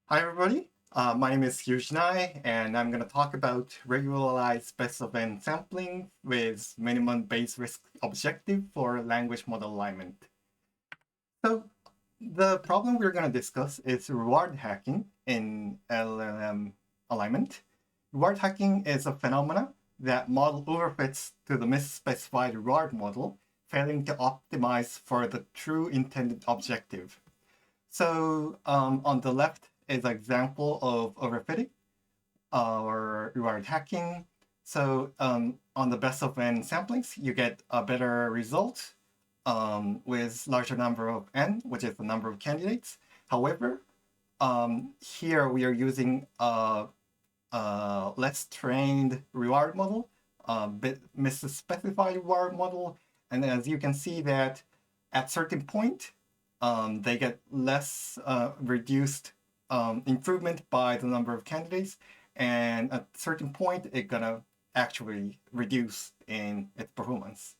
Hi, everybody. My name is Jinnai, and I'm going to talk about regularized best of n sampling with minimum base risk objective for language model alignment. So, the problem we're going to discuss is reward hacking in LLM alignment. Reward hacking is a phenomena that model overfits to the misspecified reward model, failing to optimize for the true intended objective. So on the left is an example of overfitting or reward hacking. So on the best of n samplings, you get a better result with larger number of n, which is the number of candidates. However, here we are using a less trained reward model, a bit misspecified reward model, and as you can see that at certain point, they get less reduced improvement by the number of candidates, and at a certain point, it's gonna actually reduce in its performance.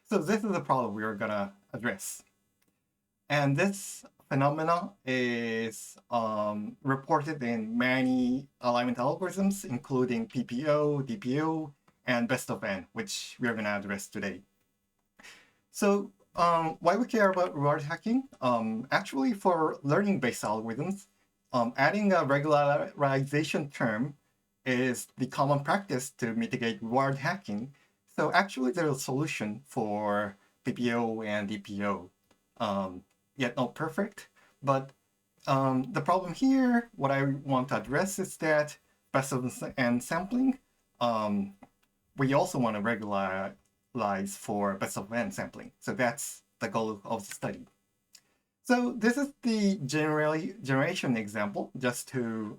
So this is the problem we are gonna address. And this phenomena is reported in many alignment algorithms, including PPO, DPO, and best of n, which we are going to address today. So why we care about reward hacking? Actually, for learning-based algorithms, adding a regularization term is the common practice to mitigate reward hacking. So actually, there's a solution for PPO and DPO. Yet not perfect, but the problem here, what I want to address is that best of n sampling, we also want to regularize for best of n sampling. So that's the goal of the study. So this is the generation example, just to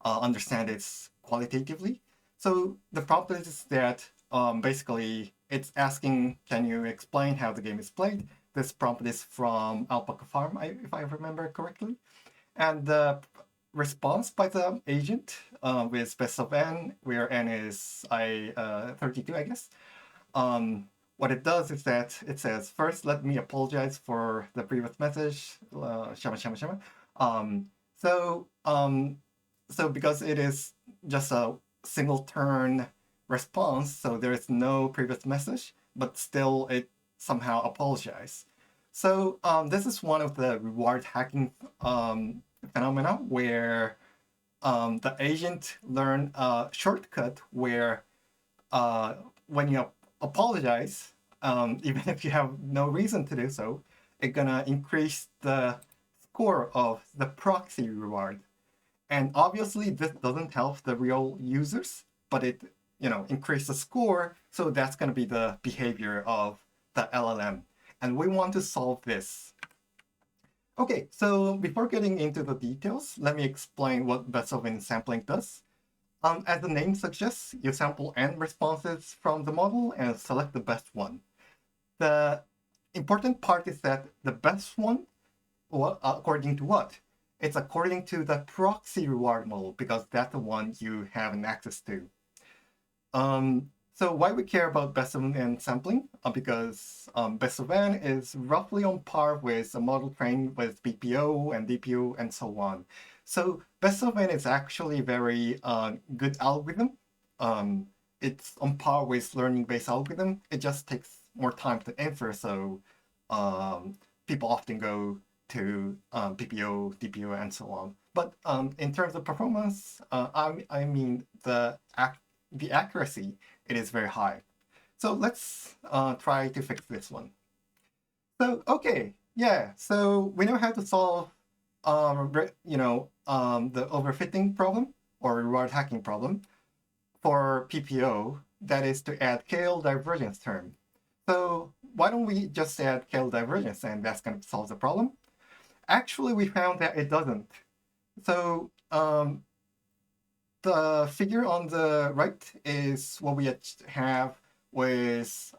understand it qualitatively. So the problem is that basically it's asking, can you explain how the game is played? This prompt is from Alpaca Farm, if I remember correctly. And the response by the agent with best of n, where n is 32, I guess. What it does is that it says, first, let me apologize for the previous message, shama shama shama. So because it is just a single turn response, so there is no previous message, but still it somehow apologizes. So this is one of the reward hacking phenomena where the agent learned a shortcut where when you apologize, even if you have no reason to do so, it's gonna increase the score of the proxy reward. And obviously, this doesn't help the real users, but it increase the score. So that's gonna be the behavior of the LLM, and we want to solve this. Okay, so before getting into the details, let me explain what best of n sampling does. As the name suggests, you sample n responses from the model and select the best one. The important part is that the best one, well, according to what? It's according to the proxy reward model, because that's the one you have an access to. So why we care about best of n sampling? Because best of n is roughly on par with a model trained with PPO and DPO and so on. So best of n is actually very good algorithm. It's on par with learning-based algorithm. It just takes more time to infer, so people often go to PPO, DPO, and so on. But in terms of performance, I mean the accuracy, it is very high. So let's try to fix this one. So okay, yeah. So we know how to solve, the overfitting problem or reward hacking problem for PPO. That is to add KL divergence term. So why don't we just add KL divergence and that's going to solve the problem? Actually, we found that it doesn't. So the figure on the right is what we have with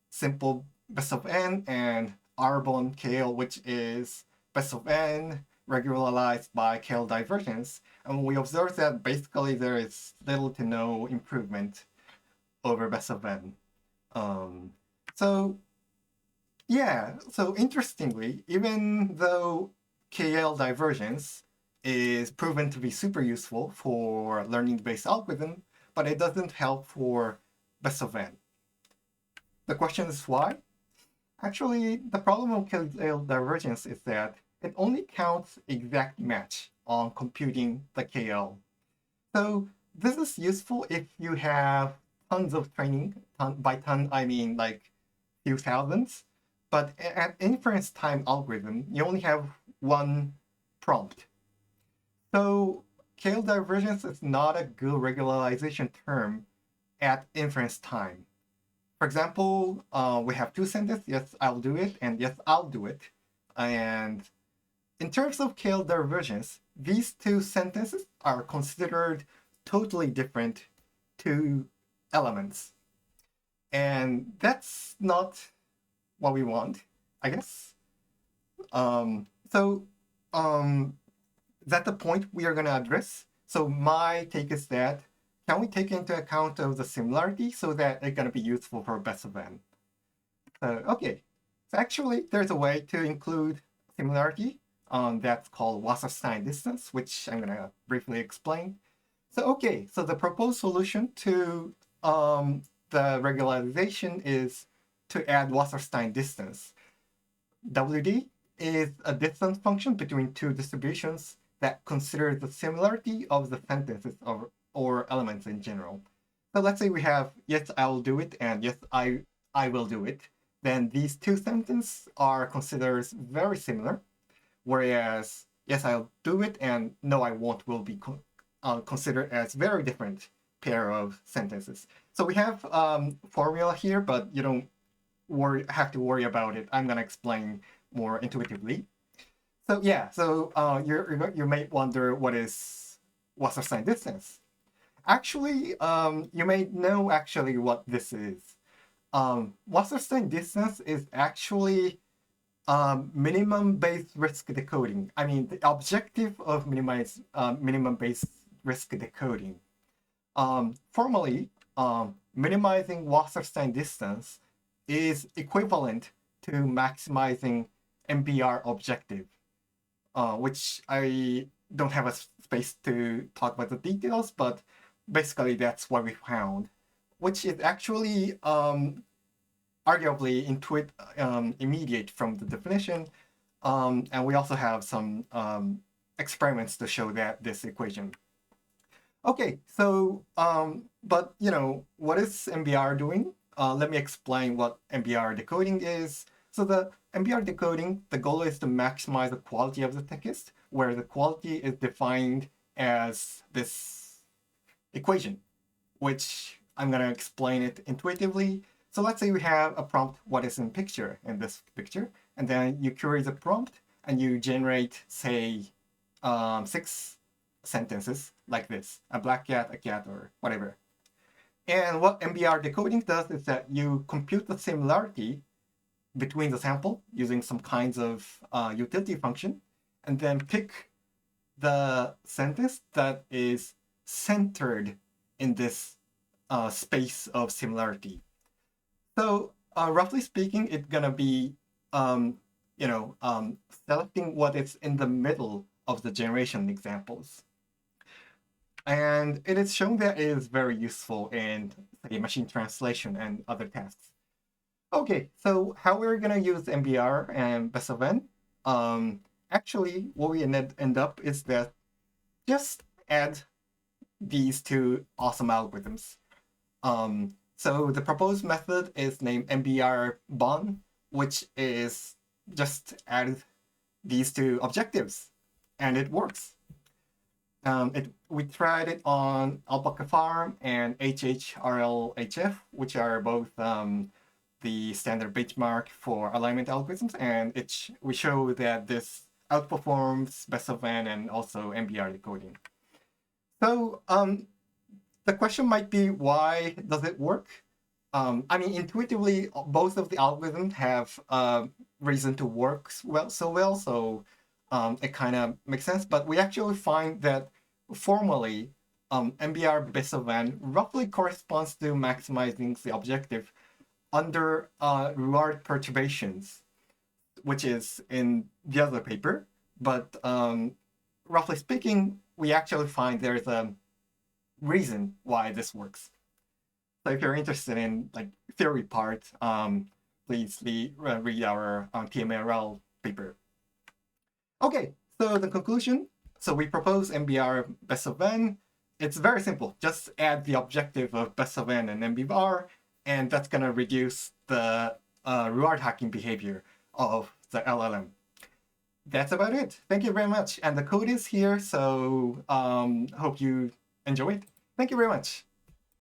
simple best of n and Arbonne KL, which is best of n regularized by KL divergence. And we observe that basically there is little to no improvement over best of n. So yeah, so interestingly, even though KL divergence is proven to be super useful for learning-based algorithm, but it doesn't help for best of n. The question is why? Actually, the problem of KL divergence is that it only counts exact match on computing the KL. So this is useful if you have tons of training. By ton, I mean like few thousands. But at inference time algorithm, you only have one prompt. So KL divergence is not a good regularization term at inference time. For example, we have two sentences, yes, I'll do it, and yes, I'll do it. And in terms of KL divergence, these two sentences are considered totally different two elements. And that's not what we want, I guess. So that's the point we are going to address. So my take is that can we take into account of the similarity so that it's going to be useful for best of n? Okay, so actually there's a way to include similarity that's called Wasserstein distance, which I'm going to briefly explain. So okay, so the proposed solution to the regularization is to add Wasserstein distance. WD is a distance function between two distributions that consider the similarity of the sentences or elements in general. So let's say we have yes, I will do it, and yes, I will do it. Then these two sentences are considered very similar, whereas yes, I'll do it, and no, I won't will be considered as very different pair of sentences. So we have formula here, but you don't have to worry about it. I'm gonna explain more intuitively. So yeah, so you may wonder what's Wasserstein distance. Actually, you may know actually what this is. Wasserstein distance is actually minimum base risk decoding. I mean, the objective of minimum base risk decoding. Formally, minimizing Wasserstein distance is equivalent to maximizing MBR objective, which I don't have a space to talk about the details, but basically that's what we found, which is actually arguably immediate from the definition. And we also have some experiments to show that this equation. Okay, so, but you know, what is MBR doing? Let me explain what MBR decoding is. So the MBR decoding, the goal is to maximize the quality of the text, where the quality is defined as this equation, which I'm going to explain it intuitively. So let's say we have a prompt, what is in this picture, and then you query the prompt and you generate, say, 6 sentences like this, a black cat, a cat, or whatever. And what MBR decoding does is that you compute the similarity between the sample using some kinds of utility function, and then pick the sentence that is centered in this space of similarity. So roughly speaking, it's gonna be selecting what is in the middle of the generation examples. And it is shown that it is very useful in, say, machine translation and other tasks. Okay, so how we're gonna use MBR and best of n? Actually, what we end up is that just add these two awesome algorithms. So the proposed method is named MBR bon, which is just add these two objectives, and it works. We tried it on Alpaca Farm and HHRLHF, which are both the standard benchmark for alignment algorithms, and we show that this outperforms best of n and also MBR decoding. So the question might be, why does it work? I mean, intuitively, both of the algorithms have reason to work so it kind of makes sense. But we actually find that formally, MBR best of n roughly corresponds to maximizing the objective under reward perturbations, which is in the other paper. But roughly speaking, we actually find there's a reason why this works. So if you're interested in like theory part, please read our TMRL paper. Okay, so the conclusion. So we propose MBR best of n. It's very simple. Just add the objective of best of n and MBR, and that's gonna reduce the reward hacking behavior of the LLM. That's about it. Thank you very much. And the code is here, so hope you enjoy it. Thank you very much.